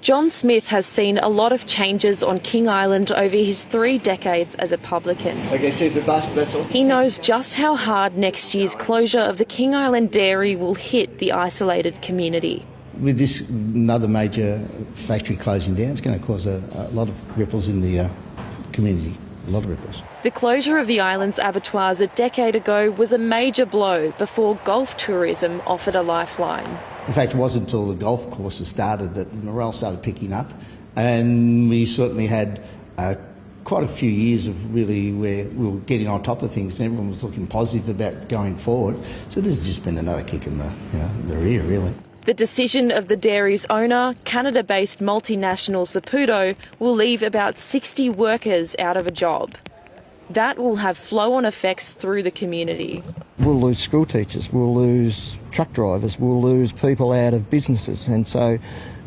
John Smith has seen a lot of changes on King Island over his 3 decades as a publican. Okay, seafood basket, that's all. He knows just how hard next year's closure of the King Island dairy will hit the isolated community. With this another major factory closing down, it's going to cause a lot of ripples in the community, a lot of ripples. The closure of the island's abattoirs a decade ago was a major blow before golf tourism offered a lifeline. In fact, it wasn't until the golf courses started that morale started picking up, and we certainly had quite a few years of really where we were getting on top of things and everyone was looking positive about going forward. So this has just been another kick in the rear, really. The decision of the dairy's owner, Canada-based multinational Saputo, will leave about 60 workers out of a job. That will have flow-on effects through the community. We'll lose school teachers, we'll lose truck drivers, we'll lose people out of businesses, and so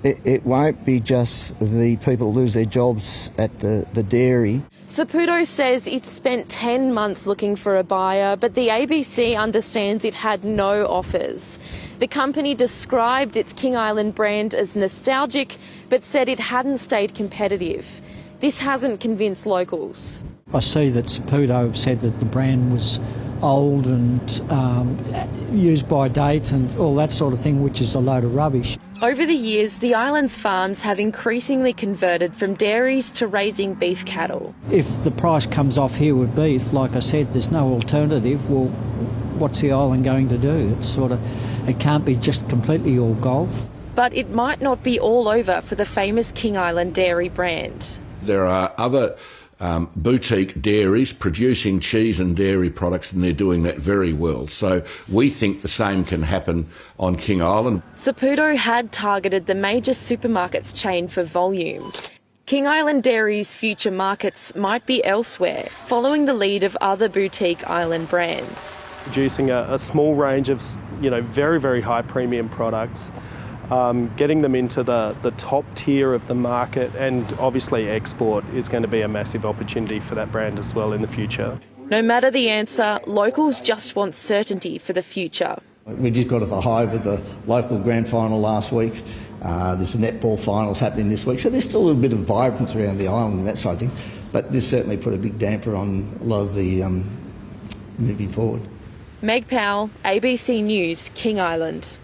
it won't be just the people who lose their jobs at the dairy. Saputo says it spent 10 months looking for a buyer, but the ABC understands it had no offers. The company described its King Island brand as nostalgic, but said it hadn't stayed competitive. This hasn't convinced locals. I see that Saputo have said that the brand was old and used by date and all that sort of thing, which is a load of rubbish. Over the years, the island's farms have increasingly converted from dairies to raising beef cattle. If the price comes off here with beef, like I said, there's no alternative. Well, what's the island going to do? It can't be just completely all golf. But it might not be all over for the famous King Island dairy brand. There are other boutique dairies producing cheese and dairy products, and they're doing that very well. So we think the same can happen on King Island. Saputo had targeted the major supermarkets chain for volume. King Island Dairy's future markets might be elsewhere, following the lead of other boutique island brands. Producing a small range of very, very high premium products, getting them into the top tier of the market, and obviously export is going to be a massive opportunity for that brand as well in the future. No matter the answer, locals just want certainty for the future. We just got off a high with the local grand final last week. There's the netball finals happening this week, so there's still a little bit of vibrance around the island and that sort of thing, but this certainly put a big damper on a lot of the moving forward. Meg Powell, ABC News, King Island.